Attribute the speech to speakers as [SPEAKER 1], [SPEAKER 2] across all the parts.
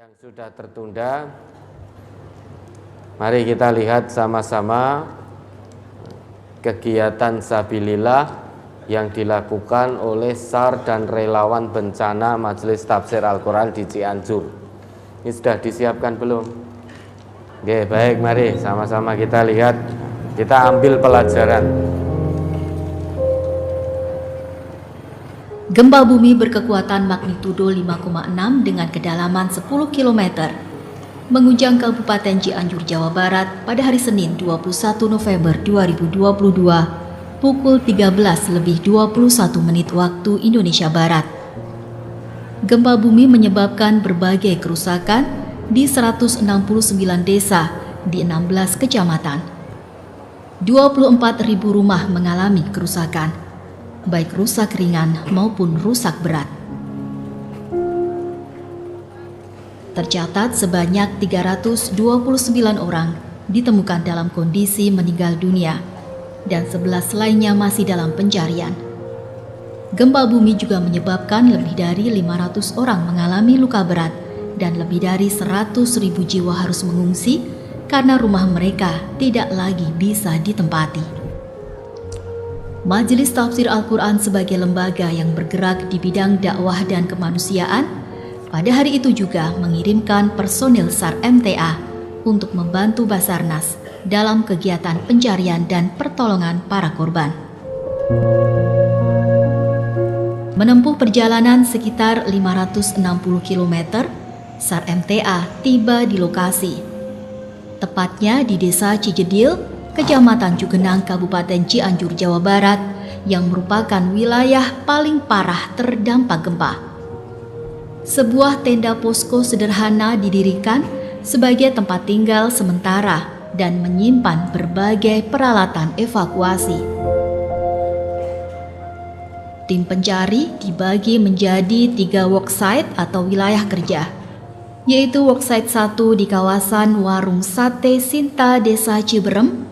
[SPEAKER 1] Yang sudah tertunda, mari kita lihat sama-sama kegiatan sabilillah yang dilakukan oleh SAR dan relawan bencana Majelis Tafsir Al-Quran di Cianjur. Ini sudah disiapkan belum? Oke, baik, mari sama-sama kita lihat, kita ambil pelajaran.
[SPEAKER 2] Gempa bumi berkekuatan magnitudo 5,6 dengan kedalaman 10 km mengguncang Kabupaten Cianjur, Jawa Barat pada hari Senin 21 November 2022 pukul 13:21 waktu Indonesia Barat. Gempa bumi menyebabkan berbagai kerusakan di 169 desa di 16 kecamatan. 24.000 rumah mengalami kerusakan, baik rusak ringan maupun rusak berat. Tercatat sebanyak 329 orang ditemukan dalam kondisi meninggal dunia dan 11 lainnya masih dalam pencarian. Gempa bumi juga menyebabkan lebih dari 500 orang mengalami luka berat dan lebih dari 100.000 jiwa harus mengungsi karena rumah mereka tidak lagi bisa ditempati. Majelis Tafsir Al-Quran sebagai lembaga yang bergerak di bidang dakwah dan kemanusiaan pada hari itu juga mengirimkan personil SAR MTA untuk membantu Basarnas dalam kegiatan pencarian dan pertolongan para korban. Menempuh perjalanan sekitar 560 km, SAR MTA tiba di lokasi, tepatnya di Desa Cijedil, Kecamatan Cugenang, Kabupaten Cianjur, Jawa Barat, yang merupakan wilayah paling parah terdampak gempa. Sebuah tenda posko sederhana didirikan sebagai tempat tinggal sementara dan menyimpan berbagai peralatan evakuasi. Tim pencari dibagi menjadi 3 worksite atau wilayah kerja, yaitu worksite 1 di kawasan Warung Sate Sinta, Desa Ciberem,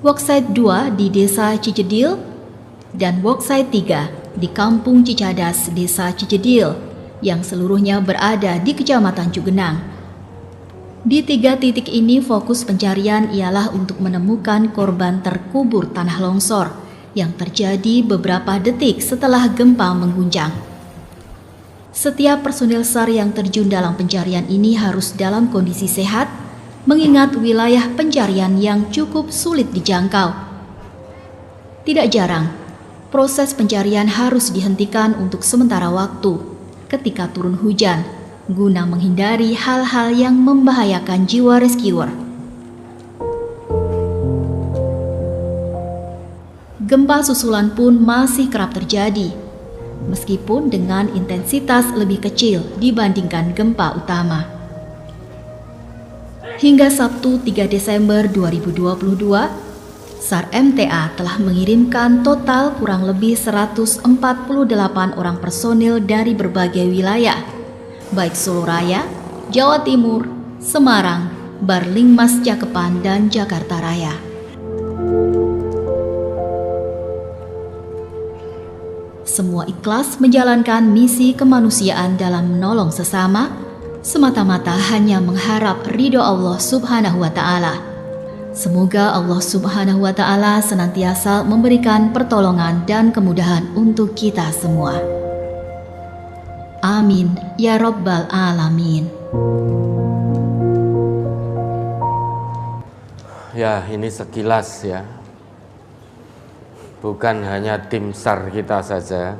[SPEAKER 2] worksite 2 di Desa Cijedil, dan worksite 3 di Kampung Cicadas, Desa Cijedil, yang seluruhnya berada di Kecamatan Cugenang. Di 3 titik ini fokus pencarian ialah untuk menemukan korban terkubur tanah longsor yang terjadi beberapa detik setelah gempa mengguncang. Setiap personil SAR yang terjun dalam pencarian ini harus dalam kondisi sehat, mengingat wilayah pencarian yang cukup sulit dijangkau. Tidak jarang, proses pencarian harus dihentikan untuk sementara waktu ketika turun hujan, guna menghindari hal-hal yang membahayakan jiwa rescuer. Gempa susulan pun masih kerap terjadi, meskipun dengan intensitas lebih kecil dibandingkan gempa utama. Hingga Sabtu 3 Desember 2022, SAR MTA telah mengirimkan total kurang lebih 148 orang personil dari berbagai wilayah, baik Solo Raya, Jawa Timur, Semarang, Barlingmas Cakepan, dan Jakarta Raya. Semua ikhlas menjalankan misi kemanusiaan dalam menolong sesama, semata-mata hanya mengharap ridho Allah Subhanahu wa Ta'ala. Semoga Allah Subhanahu wa Ta'ala senantiasa memberikan pertolongan dan kemudahan untuk kita semua. Amin ya Rabbal Alamin.
[SPEAKER 1] Ya, ini sekilas ya. Bukan hanya tim SAR kita saja,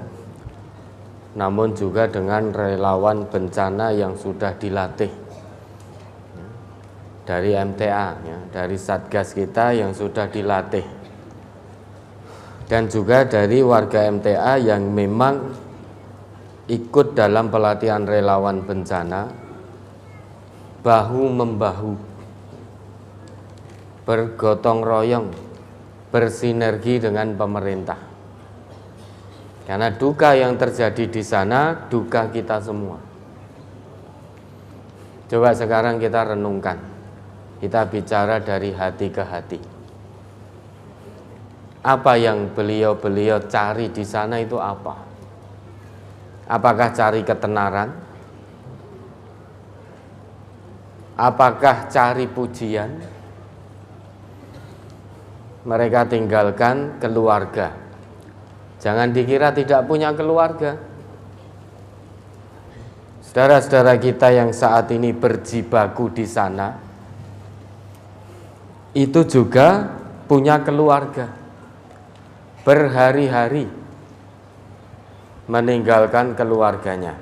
[SPEAKER 1] namun juga dengan relawan bencana yang sudah dilatih dari MTA, ya, dari Satgas kita yang sudah dilatih, dan juga dari warga MTA yang memang ikut dalam pelatihan relawan bencana, bahu-membahu, bergotong royong, bersinergi dengan pemerintah. Karena duka yang terjadi di sana, duka kita semua. Coba sekarang kita renungkan, kita bicara dari hati ke hati. Apa yang beliau-beliau cari di sana itu apa? Apakah cari ketenaran? Apakah cari pujian? Mereka tinggalkan keluarga. Jangan dikira tidak punya keluarga. Saudara-saudara kita yang saat ini berjibaku di sana, itu juga punya keluarga. Berhari-hari meninggalkan keluarganya.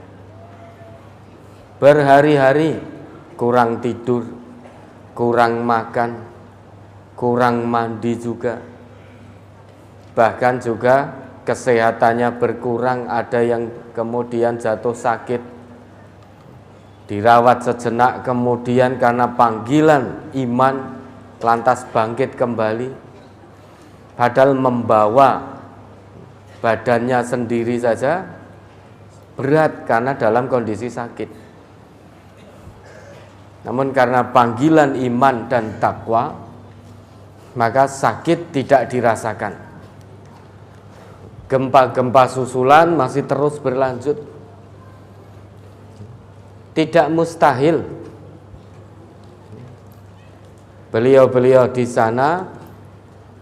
[SPEAKER 1] Berhari-hari kurang tidur, kurang makan, kurang mandi juga. Bahkan juga kesehatannya berkurang, ada yang kemudian jatuh sakit, dirawat sejenak, kemudian karena panggilan iman lantas bangkit kembali, padahal membawa badannya sendiri saja berat karena dalam kondisi sakit. Namun karena panggilan iman dan takwa, maka sakit tidak dirasakan. Gempa-gempa susulan masih terus berlanjut. Tidak mustahil beliau-beliau di sana,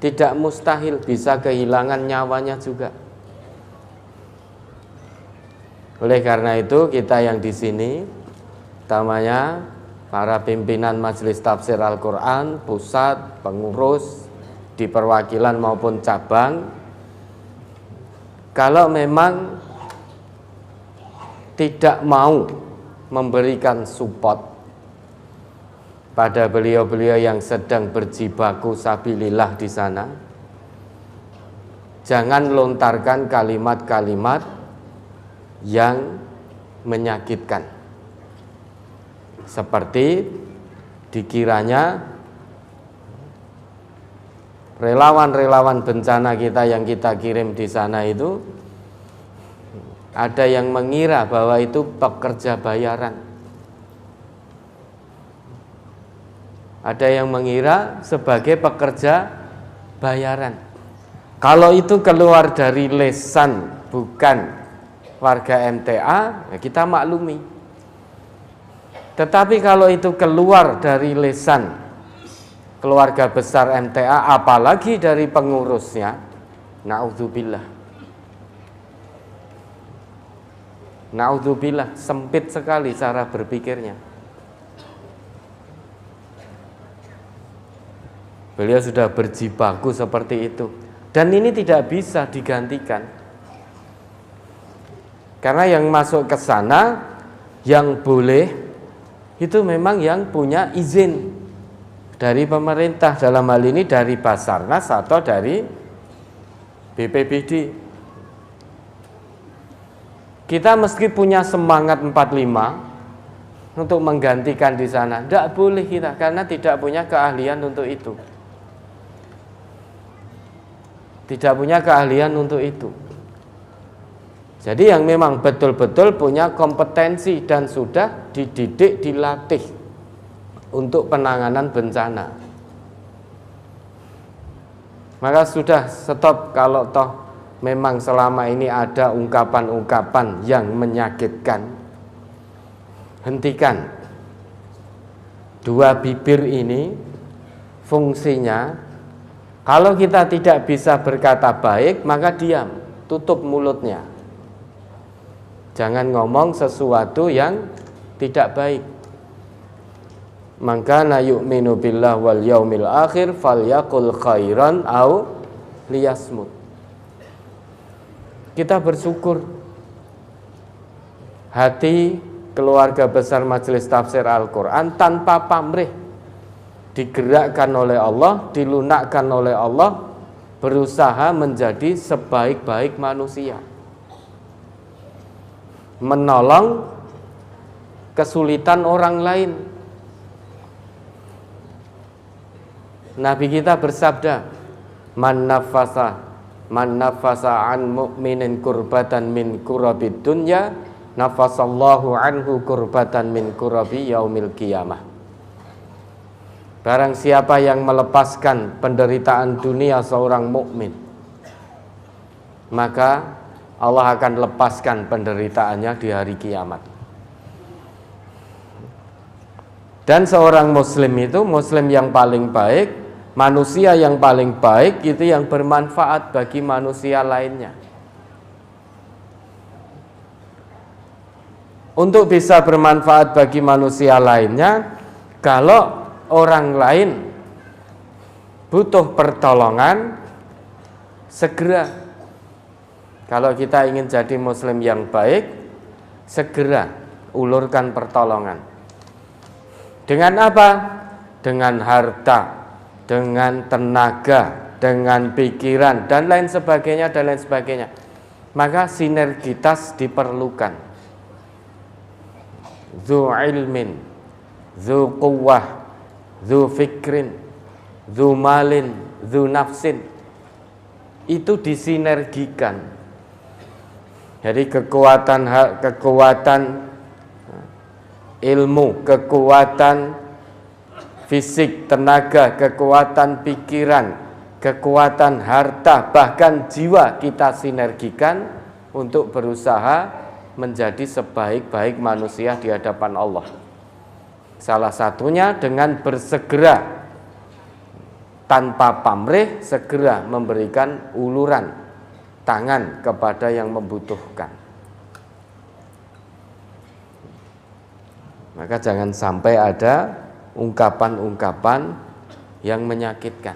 [SPEAKER 1] tidak mustahil bisa kehilangan nyawanya juga. Oleh karena itu kita yang di sini, utamanya para pimpinan Majelis Tafsir Al-Quran, pusat, pengurus, di perwakilan maupun cabang, kalau memang tidak mau memberikan support pada beliau-beliau yang sedang berjibaku sabilillah di sana, jangan lontarkan kalimat-kalimat yang menyakitkan, seperti dikiranya relawan-relawan bencana kita yang kita kirim di sana itu ada yang mengira bahwa itu pekerja bayaran. Ada yang mengira sebagai pekerja bayaran. Kalau itu keluar dari lesan bukan warga MTA, ya kita maklumi. Tetapi kalau itu keluar dari lesan keluarga besar MTA, apalagi dari pengurusnya, naudzubillah. Naudzubillah, sempit sekali cara berpikirnya. Beliau sudah berjibaku seperti itu, dan ini tidak bisa digantikan. Karena yang masuk ke sana, yang boleh itu memang yang punya izin dari pemerintah, dalam hal ini dari Basarnas atau dari BPBD. Kita meski punya semangat 45 untuk menggantikan di sana, tidak boleh kita, karena tidak punya keahlian untuk itu. Tidak punya keahlian untuk itu. Jadi yang memang betul-betul punya kompetensi dan sudah dididik, dilatih untuk penanganan bencana, maka sudah stop. Kalau toh memang selama ini ada ungkapan-ungkapan yang menyakitkan, hentikan. Dua bibir ini fungsinya, kalau kita tidak bisa berkata baik, maka diam, tutup mulutnya. Jangan ngomong sesuatu yang tidak baik. Man kana yu'minu billah wal yaumil akhir falyaqul khairan au liyasmut. Kita bersyukur hati keluarga besar Majelis Tafsir Al-Quran tanpa pamrih digerakkan oleh Allah, dilunakkan oleh Allah, berusaha menjadi sebaik-baik manusia, menolong kesulitan orang lain. Nabi kita bersabda, man nafasa an mu'minin kurbatan min kurabid dunya, nafasallahu anhu kurbatan min kurabi yaumil qiyamah. Barang siapa yang melepaskan penderitaan dunia seorang mukmin, maka Allah akan lepaskan penderitaannya di hari kiamat. Dan seorang muslim itu muslim yang paling baik, manusia yang paling baik itu yang bermanfaat bagi manusia lainnya. Untuk bisa bermanfaat bagi manusia lainnya, kalau orang lain butuh pertolongan, segera. Kalau kita ingin jadi muslim yang baik, segera ulurkan pertolongan. Dengan apa? Dengan harta, dengan tenaga, dengan pikiran, dan lain sebagainya, dan lain sebagainya. Maka sinergitas diperlukan. Zu ilmin, zu quwwah, zu fikrin, zu malin, zu nafsin. Itu disinergikan. Jadi kekuatan ilmu, kekuatan fisik, tenaga, kekuatan pikiran, kekuatan harta, bahkan jiwa kita sinergikan untuk berusaha menjadi sebaik-baik manusia di hadapan Allah. Salah satunya dengan bersegera tanpa pamrih, segera memberikan uluran tangan kepada yang membutuhkan. Maka jangan sampai ada ungkapan-ungkapan yang menyakitkan.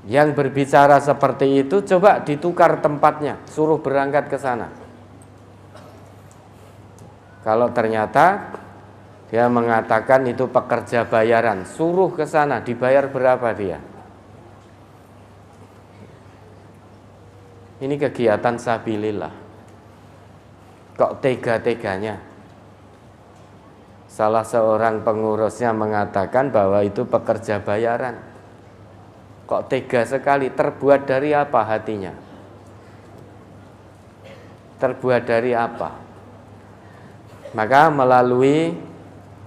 [SPEAKER 1] Yang berbicara seperti itu coba ditukar tempatnya, suruh berangkat ke sana. Kalau ternyata dia mengatakan itu pekerja bayaran, suruh ke sana, dibayar berapa dia? Ini kegiatan sabilillah. Kok tega-teganya? Salah seorang pengurusnya mengatakan bahwa itu pekerja bayaran. Kok tega sekali? Terbuat dari apa hatinya? Terbuat dari apa? Maka melalui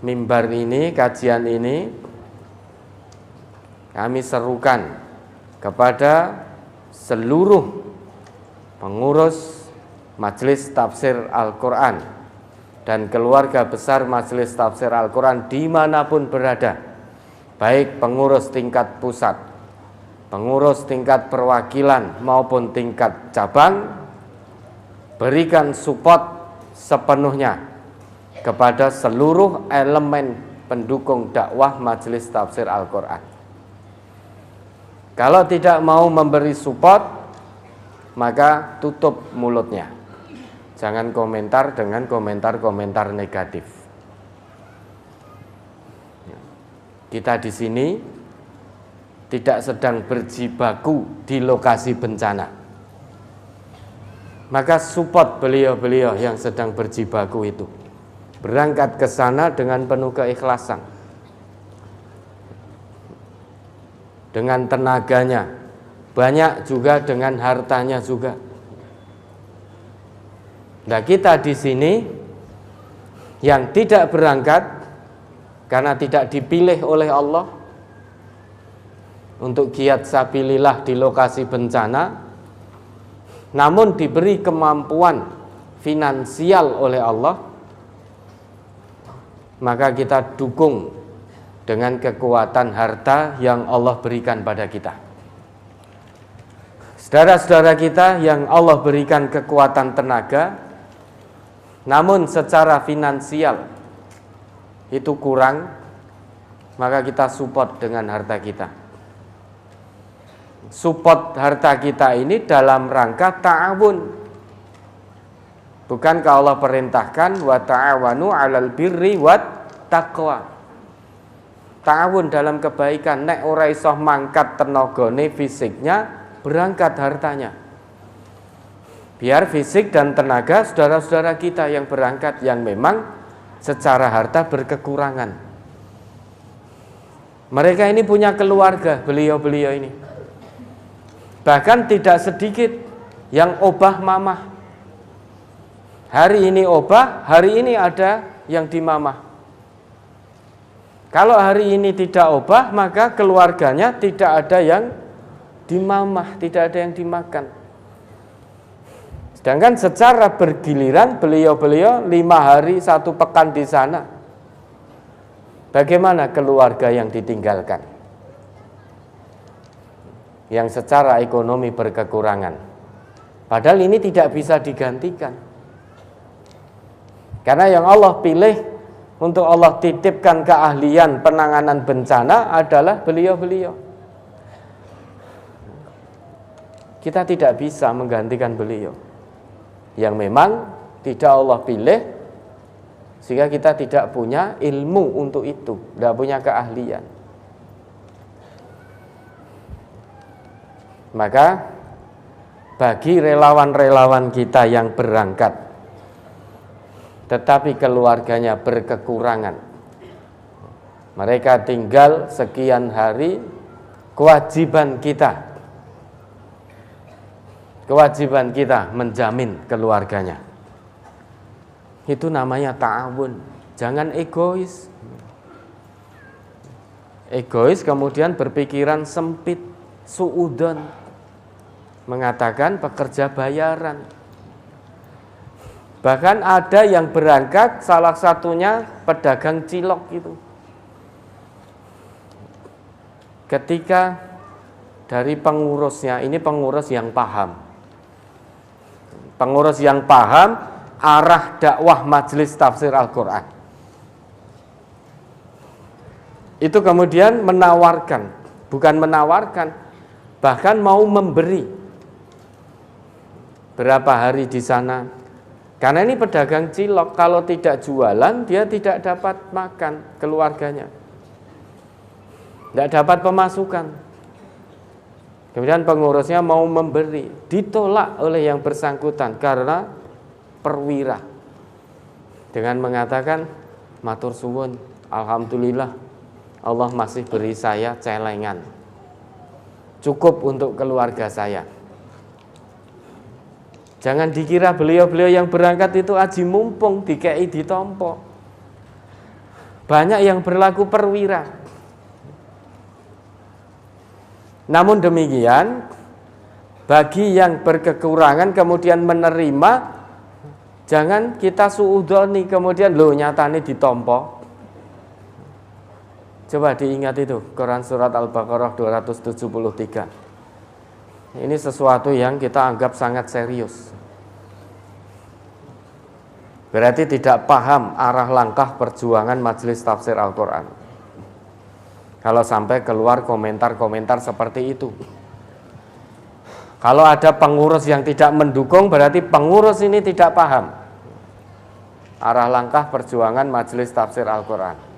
[SPEAKER 1] mimbar ini, kajian ini, kami serukan kepada seluruh pengurus Majelis Tafsir Al-Quran dan keluarga besar Majelis Tafsir Al-Quran dimanapun berada, baik pengurus tingkat pusat, pengurus tingkat perwakilan maupun tingkat cabang, berikan support sepenuhnya kepada seluruh elemen pendukung dakwah Majelis Tafsir Al-Quran. Kalau tidak mau memberi support, maka tutup mulutnya. Jangan komentar dengan komentar-komentar negatif. Kita di sini tidak sedang berjibaku di lokasi bencana. Maka support beliau-beliau yang sedang berjibaku itu. Berangkat ke sana dengan penuh keikhlasan. Dengan tenaganya, banyak juga dengan hartanya juga. Nah, kita di sini yang tidak berangkat karena tidak dipilih oleh Allah untuk giat sabilillah di lokasi bencana, namun diberi kemampuan finansial oleh Allah, maka kita dukung dengan kekuatan harta yang Allah berikan pada kita. Saudara-saudara kita yang Allah berikan kekuatan tenaga, namun secara finansial itu kurang, maka kita support dengan harta kita. Support harta kita ini dalam rangka ta'awun. Bukankah Allah perintahkan wa ta'awanu 'alal birri wat taqwa. Ta'awun dalam kebaikan, nek ora iso mangkat tenagane fisiknya, berangkat hartanya. Biar fisik dan tenaga saudara-saudara kita yang berangkat, yang memang secara harta berkekurangan. Mereka ini punya keluarga, beliau-beliau ini. Bahkan tidak sedikit yang obah mamah. Hari ini obah, hari ini ada yang dimamah. Kalau hari ini tidak obah, maka keluarganya tidak ada yang dimamah, tidak ada yang dimakan. Sedangkan secara bergiliran beliau-beliau 5 hari 1 pekan di sana. Bagaimana keluarga yang ditinggalkan? Yang secara ekonomi berkekurangan. Padahal ini tidak bisa digantikan. Karena yang Allah pilih untuk Allah titipkan keahlian penanganan bencana adalah beliau-beliau. Kita tidak bisa menggantikan beliau. Yang memang tidak Allah pilih, sehingga kita tidak punya ilmu untuk itu, tidak punya keahlian. Maka bagi relawan-relawan kita yang berangkat tetapi keluarganya berkekurangan, mereka tinggal sekian hari, kewajiban kita menjamin keluarganya. Itu namanya ta'awun. Jangan egois. Egois kemudian berpikiran sempit, suudon, mengatakan pekerja bayaran. Bahkan ada yang berangkat, salah satunya pedagang cilok itu. Ketika dari pengurusnya, ini pengurus yang paham. Pengurus yang paham arah dakwah majelis tafsir Al-Quran. Itu kemudian menawarkan, bukan menawarkan, bahkan mau memberi. Berapa hari di sana? Karena ini pedagang cilok, kalau tidak jualan dia tidak dapat makan keluarganya, tidak dapat pemasukan. Kemudian pengurusnya mau memberi, ditolak oleh yang bersangkutan karena perwira, dengan mengatakan, matur suwun, alhamdulillah Allah masih beri saya celengan, cukup untuk keluarga saya. Jangan dikira beliau-beliau yang berangkat itu aji mumpung, dikei ditompo. Banyak yang berlaku perwira. Namun demikian, bagi yang berkekurangan kemudian menerima, jangan kita suudoni kemudian nyatane ditompo. Coba diingat itu, Quran surat Al-Baqarah 273. Ini sesuatu yang kita anggap sangat serius. Berarti tidak paham arah langkah perjuangan majelis tafsir Al-Quran. Kalau sampai keluar komentar-komentar seperti itu. Kalau ada pengurus yang tidak mendukung, berarti pengurus ini tidak paham arah langkah perjuangan majelis tafsir Al-Quran.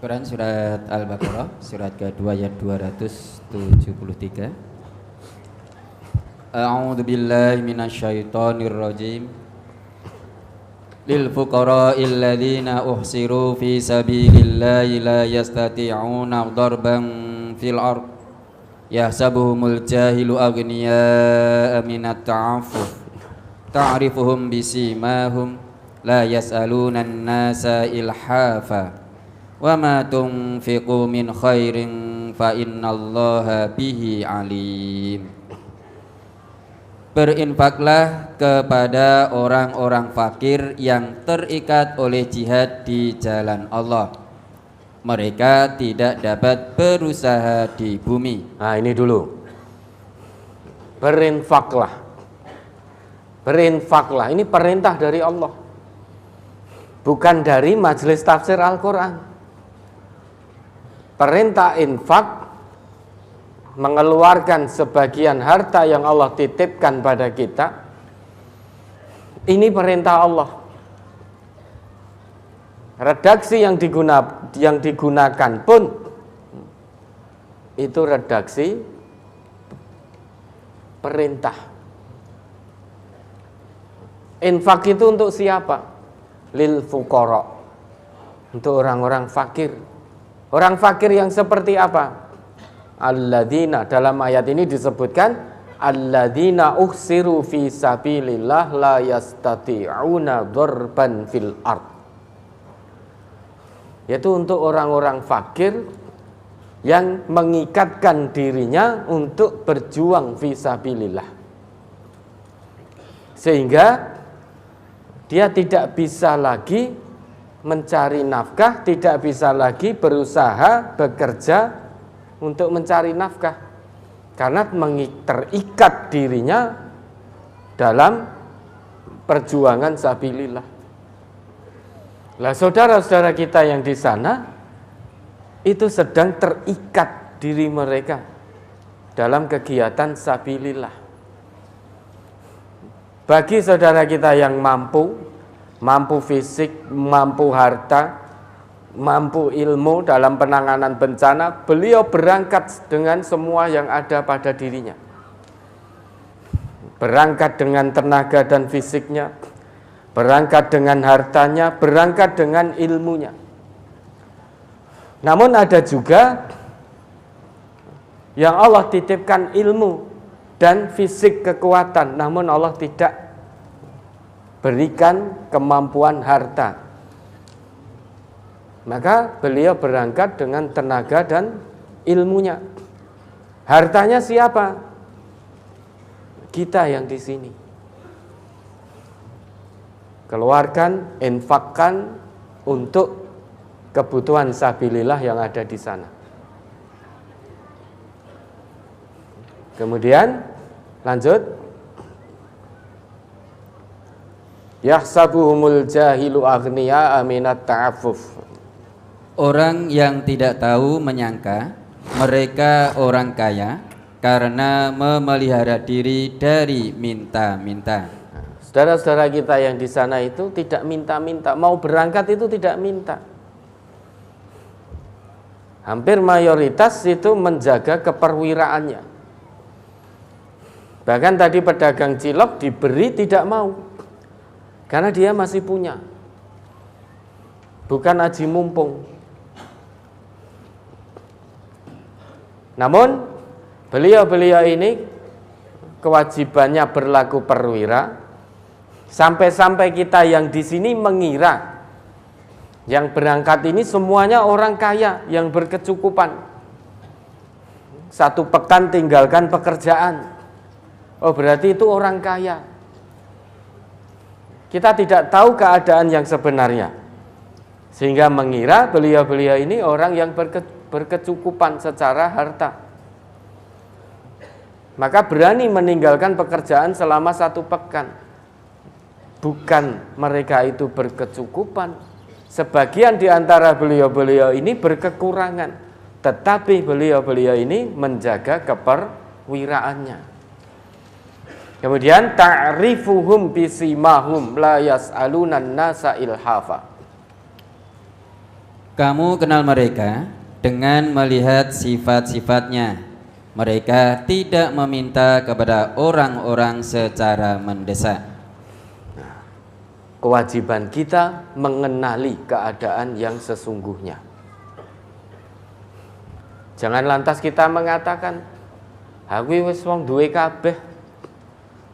[SPEAKER 3] Quran surat Al-Baqarah surat kedua ayat 273. A'udzu billahi minasyaitonir rajim. Lil fuqara'il ladzina uhsiru fi sabilillahi la yastati'una darban fil ard yahsabuhumul jahilu aghniya'a minat ta'affuf ta'rifuhum bisimahum la yas'aluna an-nasa ilhafa wa ma tunfiqu min khairin fa innallaha bihi alim. Berinfaklah kepada orang-orang fakir yang terikat oleh jihad di jalan Allah. Mereka tidak dapat berusaha di bumi.
[SPEAKER 1] Nah ini dulu. Berinfaklah. Berinfaklah, ini perintah dari Allah. Bukan dari majelis tafsir Al-Quran. Perintah infak, mengeluarkan sebagian harta yang Allah titipkan pada kita, ini perintah Allah. Redaksi yang digunakan pun itu redaksi perintah. Infak itu untuk siapa? Lil fuqara, untuk orang-orang fakir. Orang fakir yang seperti apa? Alladzina, dalam ayat ini disebutkan alladzina uhsiru fi sabilillah la yastati'una darban fil ard, yaitu untuk orang-orang fakir yang mengikatkan dirinya untuk berjuang fi sabilillah, sehingga dia tidak bisa lagi mencari nafkah, tidak bisa lagi berusaha bekerja untuk mencari nafkah, karena terikat dirinya dalam perjuangan sabilillah. Lah saudara-saudara kita yang di sana itu sedang terikat diri mereka dalam kegiatan sabilillah. Bagi saudara kita yang mampu fisik, mampu harta, mampu ilmu dalam penanganan bencana, beliau berangkat dengan semua yang ada pada dirinya. Berangkat dengan tenaga dan fisiknya, berangkat dengan hartanya, berangkat dengan ilmunya. Namun ada juga yang Allah titipkan ilmu dan fisik kekuatan, namun Allah tidak berikan kemampuan harta. Maka beliau berangkat dengan tenaga dan ilmunya. Hartanya siapa? Kita yang di sini. Keluarkan, infakkan untuk kebutuhan sabilillah yang ada di sana. Kemudian lanjut. Yahsabuhumul jahilu aghniya aminat ta'affuf.
[SPEAKER 3] Orang yang tidak tahu menyangka mereka orang kaya karena memelihara diri dari minta-minta.
[SPEAKER 1] Saudara-saudara kita yang di sana itu tidak minta-minta, mau berangkat itu tidak minta. Hampir mayoritas itu menjaga keperwiraannya. Bahkan tadi pedagang cilok diberi tidak mau, karena dia masih punya, bukan aji mumpung. Namun beliau-beliau ini kewajibannya berlaku perwira, sampai-sampai kita yang di sini mengira yang berangkat ini semuanya orang kaya yang berkecukupan. Satu pekan tinggalkan pekerjaan, oh berarti itu orang kaya. Kita tidak tahu keadaan yang sebenarnya, sehingga mengira beliau-beliau ini orang yang berkecukupan secara harta. Maka berani meninggalkan pekerjaan selama 1 pekan. Bukan mereka itu berkecukupan, sebagian di antara beliau-beliau ini berkekurangan, tetapi beliau-beliau ini menjaga keperwiraannya. Kemudian ta'rifuhum bisimahum la yas'alunan nasa ilhafa.
[SPEAKER 3] Kamu kenal mereka dengan melihat sifat-sifatnya. Mereka tidak meminta kepada orang-orang secara mendesak.
[SPEAKER 1] Kewajiban kita mengenali keadaan yang sesungguhnya. Jangan lantas kita mengatakan, aku wis wong duwe kabeh,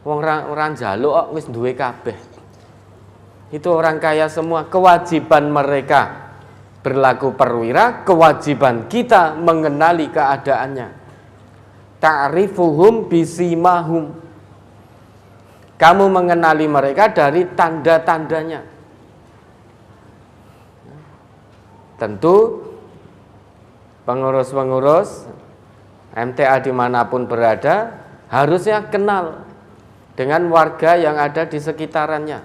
[SPEAKER 1] wong ora njaluk kok wis duwe kabeh. Itu orang kaya semua. Kewajiban mereka berlaku perwira, kewajiban kita mengenali keadaannya. Ta'rifuhum bisimahum. Kamu mengenali mereka dari tanda-tandanya. Tentu pengurus-pengurus MTA dimanapun berada harusnya kenal dengan warga yang ada di sekitarannya,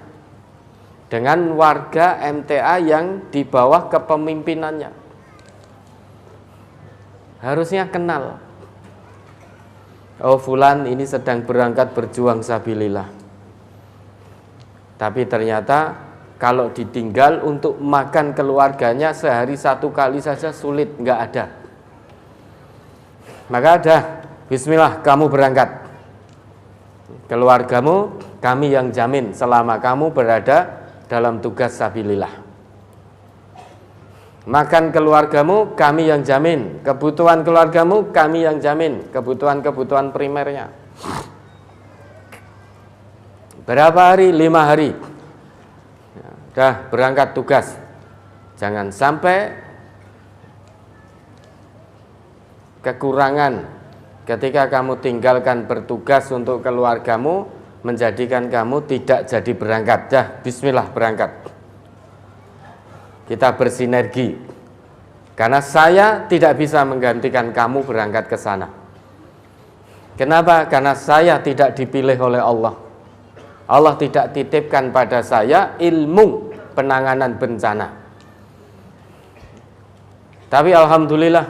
[SPEAKER 1] dengan warga MTA yang di bawah kepemimpinannya. Harusnya kenal. Oh fulan ini sedang berangkat berjuang sabilillah. Tapi ternyata kalau ditinggal untuk makan keluarganya sehari 1 kali saja sulit, nggak ada. Maka ada, bismillah kamu berangkat. Keluargamu kami yang jamin selama kamu berada dalam tugas sabilillah. Makan keluargamu kami yang jamin, kebutuhan keluargamu kami yang jamin, kebutuhan-kebutuhan primernya. Berapa hari? 5 hari. Dah berangkat tugas. Jangan sampai kekurangan ketika kamu tinggalkan bertugas untuk keluargamu, menjadikan kamu tidak jadi berangkat. Dah, bismillah berangkat. Kita bersinergi. Karena saya tidak bisa menggantikan kamu berangkat ke sana. Kenapa? Karena saya tidak dipilih oleh Allah. Allah tidak titipkan pada saya ilmu penanganan bencana. Tapi alhamdulillah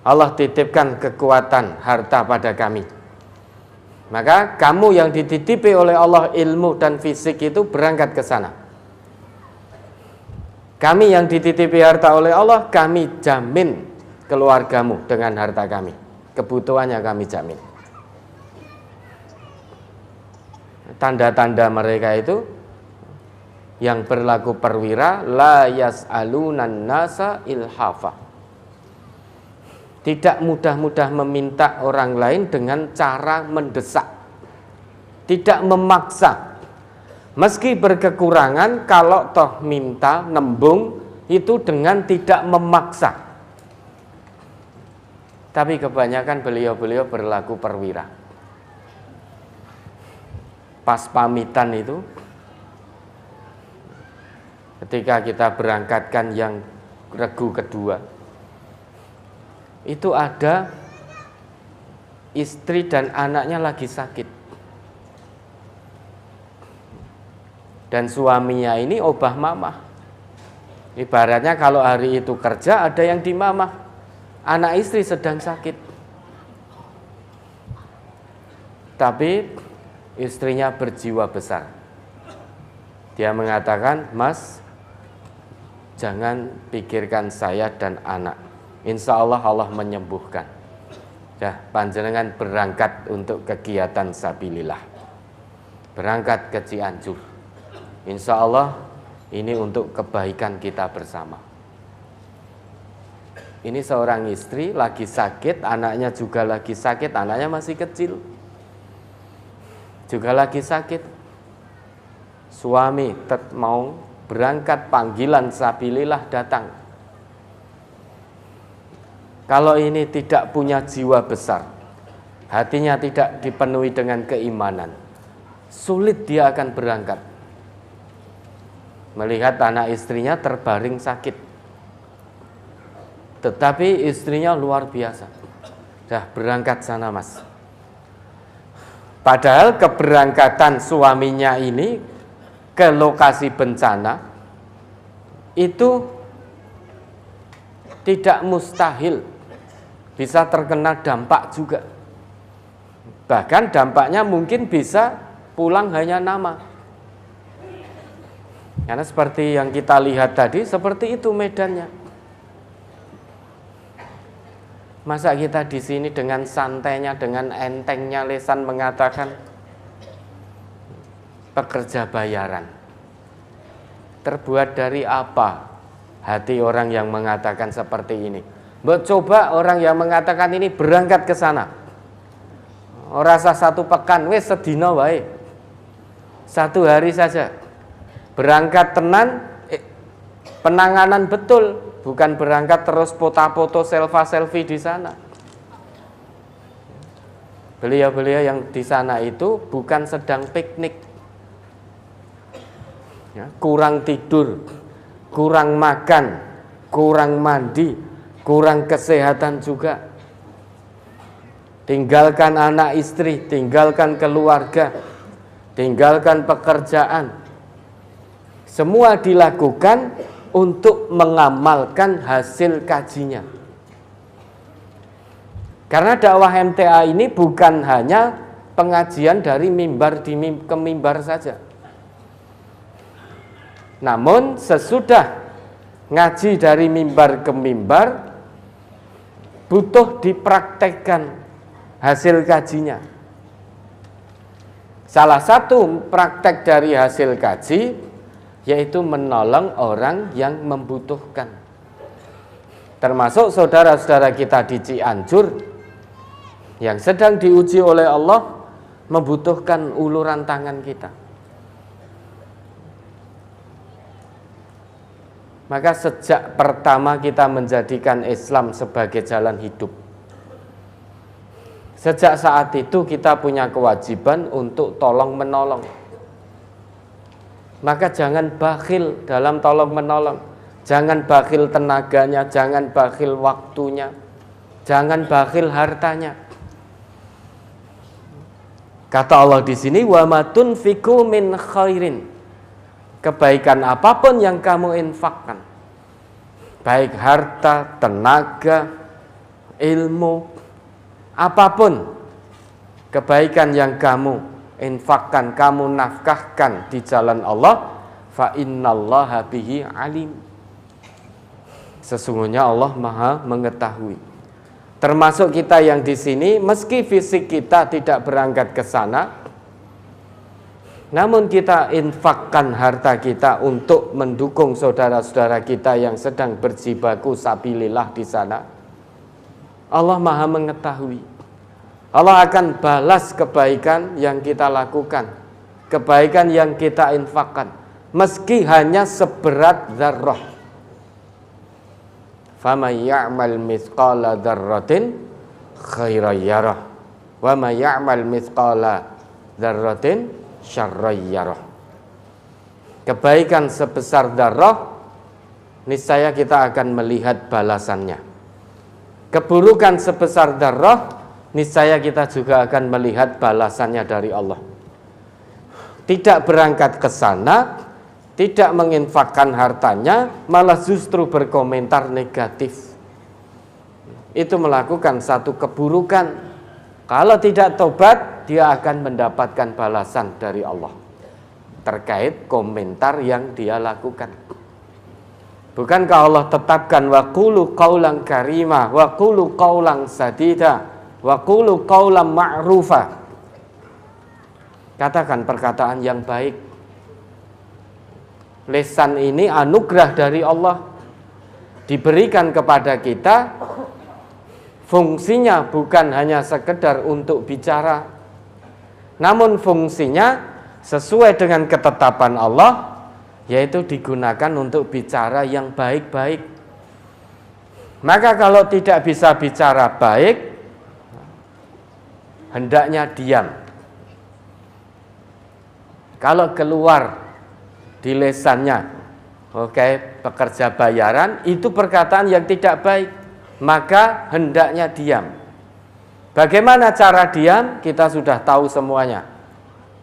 [SPEAKER 1] Allah titipkan kekuatan harta pada kami. Maka kamu yang dititipi oleh Allah ilmu dan fisik itu berangkat ke sana. Kami yang dititipi harta oleh Allah, kami jamin keluargamu dengan harta kami. Kebutuhannya kami jamin. Tanda-tanda mereka itu yang berlaku perwira, la yas'alunan nasa ilhafa. Tidak mudah-mudah meminta orang lain dengan cara mendesak. Tidak memaksa. Meski berkekurangan, kalau toh minta nembung itu dengan tidak memaksa. Tapi kebanyakan beliau-beliau berlaku perwira. Pas pamitan itu, ketika kita berangkatkan yang regu kedua, itu ada istri dan anaknya lagi sakit. Dan suaminya ini obah mamah. Ibaratnya kalau hari itu kerja ada yang di mamah, anak istri sedang sakit. Tapi istrinya berjiwa besar. Dia mengatakan, "Mas, jangan pikirkan saya dan anak. Insya Allah Allah menyembuhkan. Ya, panjenengan berangkat untuk kegiatan sabilillah. Berangkat ke Cianjur. Insya Allah ini untuk kebaikan kita bersama." Ini seorang istri lagi sakit, anaknya juga lagi sakit, anaknya masih kecil, juga lagi sakit. Suami mau berangkat, panggilan sabilillah datang. Kalau ini tidak punya jiwa besar, hatinya tidak dipenuhi dengan keimanan, sulit dia akan berangkat. Melihat anak istrinya terbaring sakit, tetapi istrinya luar biasa. Dah berangkat sana, Mas. Padahal keberangkatan suaminya ini ke lokasi bencana itu tidak mustahil bisa terkena dampak juga. Bahkan dampaknya mungkin bisa pulang hanya nama. Karena seperti yang kita lihat tadi, seperti itu medannya. Masa kita di sini dengan santainya, dengan entengnya lisan mengatakan pekerja bayaran. Terbuat dari apa hati orang yang mengatakan seperti ini? Coba orang yang mengatakan ini berangkat ke sana. Rasa satu pekan, wes sedina wae. 1 hari saja. Berangkat tenan, penanganan betul, bukan berangkat terus foto-foto, selfie di sana. Beliau-beliau yang di sana itu bukan sedang piknik, ya, kurang tidur, kurang makan, kurang mandi, kurang kesehatan juga. Tinggalkan anak istri, tinggalkan keluarga, tinggalkan pekerjaan. Semua dilakukan untuk mengamalkan hasil kajinya. Karena dakwah MTA ini bukan hanya pengajian dari mimbar ke mimbar saja. Namun sesudah ngaji dari mimbar ke mimbar, butuh dipraktekkan hasil kajinya. Salah satu praktek dari hasil kaji yaitu menolong orang yang membutuhkan. Termasuk saudara-saudara kita di Cianjur yang sedang diuji oleh Allah, membutuhkan uluran tangan kita. Maka sejak pertama kita menjadikan Islam sebagai jalan hidup, Sejak saat itu kita punya kewajiban untuk tolong menolong. Maka jangan bakhil dalam tolong menolong. Jangan bakhil tenaganya, jangan bakhil waktunya, jangan bakhil hartanya. Kata Allah di sini, wa ma tunfiqu min khairin. Kebaikan apapun yang kamu infakkan, baik harta, tenaga, ilmu, apapun kebaikan yang kamu infakkan, kamu nafkahkan di jalan Allah, fa innallaha bihi alim. Sesungguhnya Allah Maha mengetahui. Termasuk kita yang di sini, meski fisik kita tidak berangkat ke sana, namun kita infakkan harta kita untuk mendukung saudara-saudara kita yang sedang berjibaku sabilillah di sana. Allah Maha mengetahui. Allah akan balas kebaikan yang kita lakukan, kebaikan yang kita infakkan, meski hanya seberat dzarrah. Faman ya'mal mithqala dzarratin khairan yarah, wa may ya'mal mithqala dzarratin syarran yarah. Kebaikan sebesar dzarrah, niscaya kita akan melihat balasannya. Keburukan sebesar dzarrah, niscaya kita juga akan melihat balasannya dari Allah. Tidak berangkat ke sana, tidak menginfakkan hartanya, malah justru berkomentar negatif. Itu melakukan satu keburukan. Kalau tidak tobat, dia akan mendapatkan balasan dari Allah terkait komentar yang dia lakukan. Bukankah Allah tetapkan wa qulu qaulan karima, wa qulu qaulan sadida, wa qulu qaulan ma'rufa. Katakan perkataan yang baik. Lisan ini anugerah dari Allah, diberikan kepada kita. Fungsinya bukan hanya sekedar untuk bicara, namun fungsinya sesuai dengan ketetapan Allah, yaitu digunakan untuk bicara yang baik-baik. Maka kalau tidak bisa bicara baik, hendaknya diam. Kalau keluar di lesannya, pekerja bayaran, itu perkataan yang tidak baik, maka hendaknya diam. Bagaimana cara diam? Kita sudah tahu semuanya.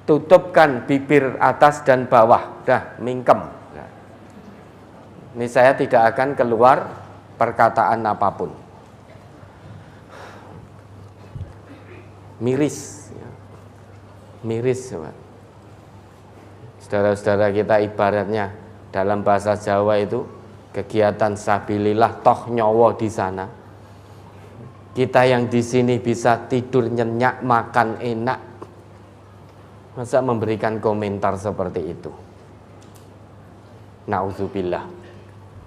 [SPEAKER 1] Tutupkan bibir atas dan bawah, dah mingkem. Ini saya tidak akan keluar perkataan apapun. Miris, miris, saudara-saudara kita ibaratnya dalam bahasa Jawa itu kegiatan sabilillah toh nyawa di sana. Kita yang di sini bisa tidur nyenyak, makan enak, masa memberikan komentar seperti itu? Nauzubillah.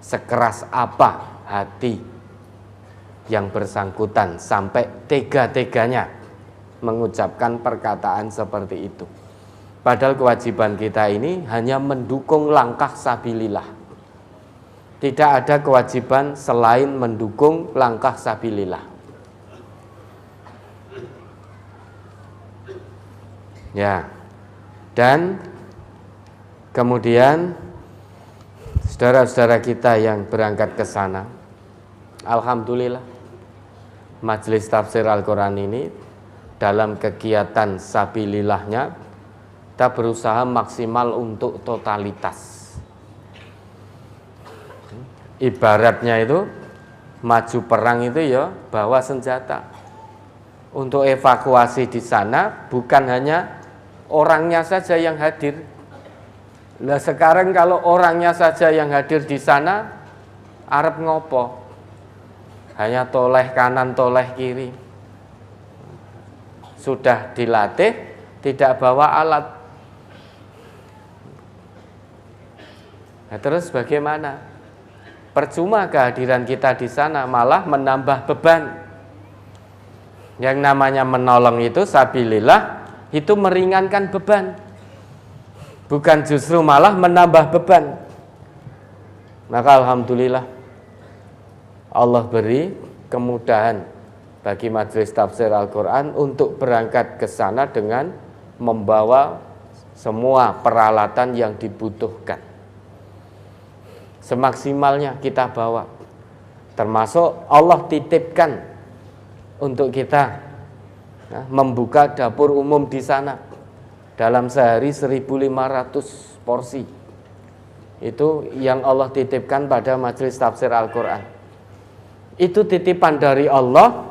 [SPEAKER 1] Sekeras apa hati yang bersangkutan sampai tega-teganya mengucapkan perkataan seperti itu? Padahal kewajiban kita ini hanya mendukung langkah sabilillah. Tidak ada kewajiban selain mendukung langkah sabilillah. Ya. Dan kemudian saudara-saudara kita yang berangkat ke sana, alhamdulillah Majelis Tafsir Al-Quran ini dalam kegiatan sabilillahnya kita berusaha maksimal untuk totalitas. Ibaratnya itu maju perang itu ya bawa senjata. Untuk evakuasi di sana bukan hanya orangnya saja yang hadir. Nah sekarang kalau orangnya saja yang hadir di sana, arep ngopo? Hanya toleh kanan, toleh kiri. Sudah dilatih, tidak bawa alat. Nah, terus bagaimana? Percuma kehadiran kita di sana, malah menambah beban. Yang namanya menolong itu sabilillah, itu meringankan beban, bukan justru malah menambah beban. Maka alhamdulillah Allah beri kemudahan bagi majelis tafsir Al-Quran untuk berangkat ke sana dengan membawa semua peralatan yang dibutuhkan. Semaksimalnya kita bawa. Termasuk Allah titipkan untuk kita membuka dapur umum di sana. Dalam sehari 1.500 porsi. Itu yang Allah titipkan pada majelis tafsir Al-Quran. Itu titipan dari Allah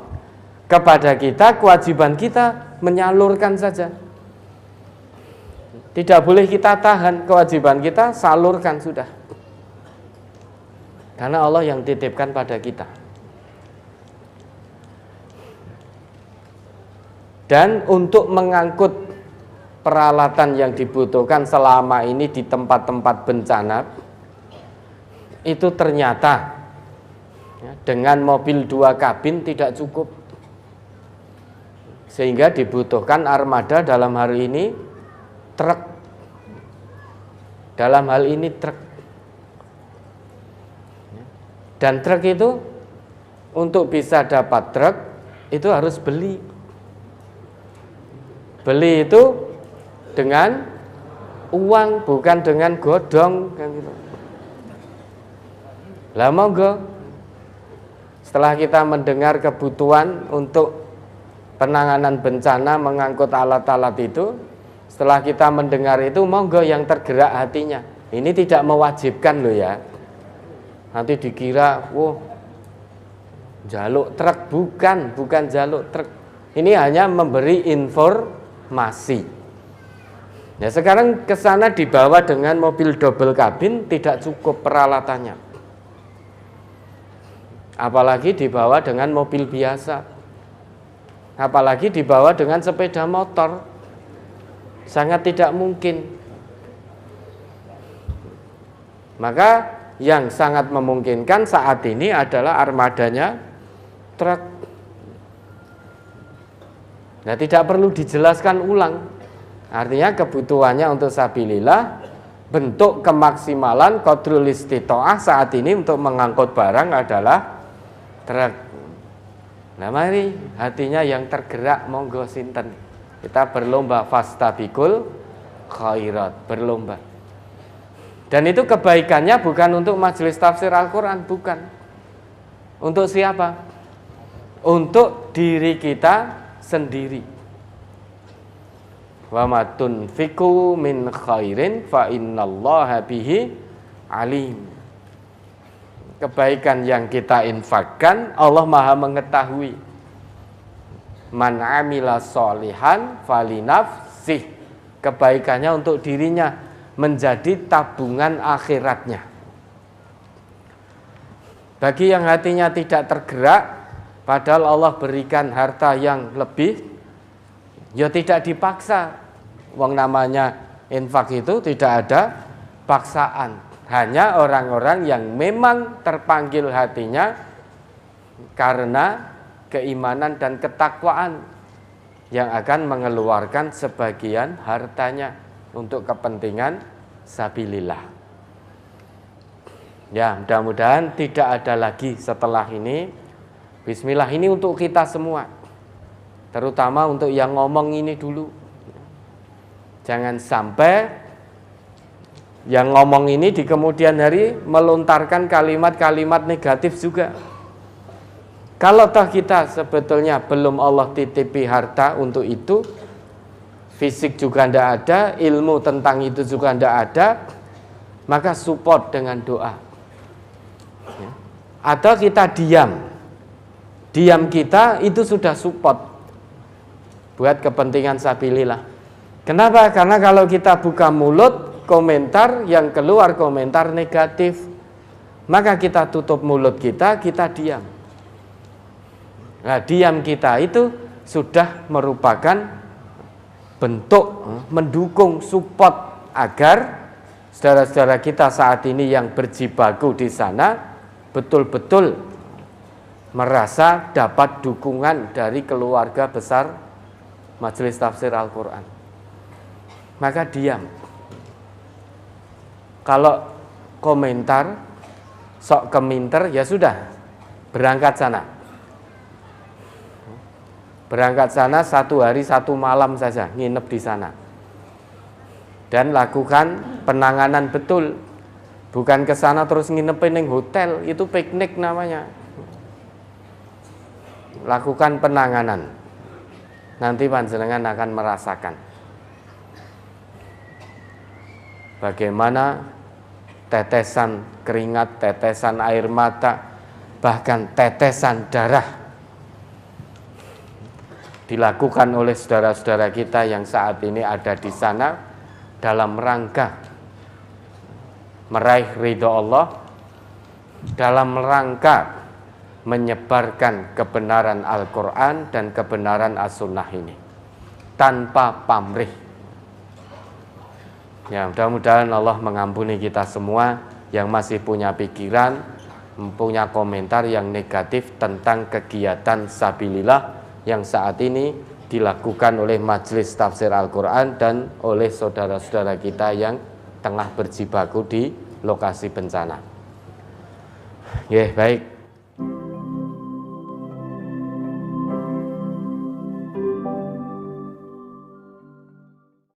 [SPEAKER 1] kepada kita, kewajiban kita menyalurkan saja. Tidak boleh kita tahan, kewajiban kita salurkan sudah. Karena Allah yang titipkan pada kita. Dan untuk mengangkut peralatan yang dibutuhkan selama ini di tempat-tempat bencana, itu ternyata dengan mobil 2 kabin tidak cukup. Sehingga dibutuhkan armada, dalam hal ini truk. Dalam hal ini truk. Dan truk itu, untuk bisa dapat truk, itu harus beli. Beli itu dengan uang, bukan dengan godong kan gitu. Lah monggo, setelah kita mendengar kebutuhan untuk penanganan bencana mengangkut alat-alat itu, setelah kita mendengar itu, monggo yang tergerak hatinya. Ini tidak mewajibkan loh ya. Nanti dikira, jaluk truk, bukan jaluk truk. Ini hanya memberi informasi. Ya sekarang ke sana dibawa dengan mobil double kabin tidak cukup peralatannya. Apalagi dibawa dengan mobil biasa. Apalagi dibawa dengan sepeda motor. Sangat tidak mungkin. Maka yang sangat memungkinkan saat ini adalah armadanya truk. Nah, tidak perlu dijelaskan ulang. Artinya kebutuhannya untuk sabilillah, bentuk kemaksimalan qadrul istitoah saat ini untuk mengangkut barang adalah truk. Nah, mari hatinya yang tergerak, monggo sinten. Kita berlomba fastabiqul khairat, berlomba. Dan itu kebaikannya bukan untuk majelis tafsir Al-Quran, bukan. Untuk siapa? Untuk diri kita sendiri. Wa ma tunfiqu min khairin fa innallaha bihi alim. Kebaikan yang kita infakkan, Allah Maha mengetahui. Man amila sholihan falinafsih. Kebaikannya untuk dirinya, menjadi tabungan akhiratnya. Bagi yang hatinya tidak tergerak, padahal Allah berikan harta yang lebih, ya tidak dipaksa. Wong namanya infak itu tidak ada paksaan. Hanya orang-orang yang memang terpanggil hatinya karena keimanan dan ketakwaan yang akan mengeluarkan sebagian hartanya untuk kepentingan sabilillah. Ya, mudah-mudahan tidak ada lagi setelah ini. Bismillah, ini untuk kita semua. Terutama untuk yang ngomong ini dulu. Jangan sampai yang ngomong ini di kemudian hari melontarkan kalimat-kalimat negatif juga. Kalau toh kita sebetulnya belum Allah titipi harta untuk itu, fisik juga tidak ada, ilmu tentang itu juga tidak ada, maka support dengan doa. Atau kita diam. Diam kita itu sudah support buat kepentingan sabilillah. Kenapa? Karena kalau kita buka mulut, komentar yang keluar komentar negatif, maka kita tutup mulut kita diam. Nah, diam kita itu sudah merupakan bentuk mendukung support agar saudara-saudara kita saat ini yang berjibaku di sana betul-betul merasa dapat dukungan dari keluarga besar Majelis Tafsir Al-Quran. Maka diam. Kalau komentar sok keminter, ya sudah, berangkat sana. Berangkat sana 1 hari 1 malam saja, nginep di sana. Dan lakukan penanganan betul. Bukan ke sana terus nginepin di hotel, itu piknik namanya. Lakukan penanganan. Nanti panjenengan akan merasakan bagaimana tetesan keringat, tetesan air mata, bahkan tetesan darah dilakukan oleh saudara-saudara kita yang saat ini ada di sana dalam rangka meraih ridho Allah, dalam rangka menyebarkan kebenaran Al-Quran dan kebenaran As-Sunnah ini tanpa pamrih. Ya, mudah-mudahan Allah mengampuni kita semua yang masih punya pikiran, punya komentar yang negatif tentang kegiatan sabilillah yang saat ini dilakukan oleh Majelis Tafsir Al-Quran dan oleh saudara-saudara kita yang tengah berjibaku di lokasi bencana. Ya, baik.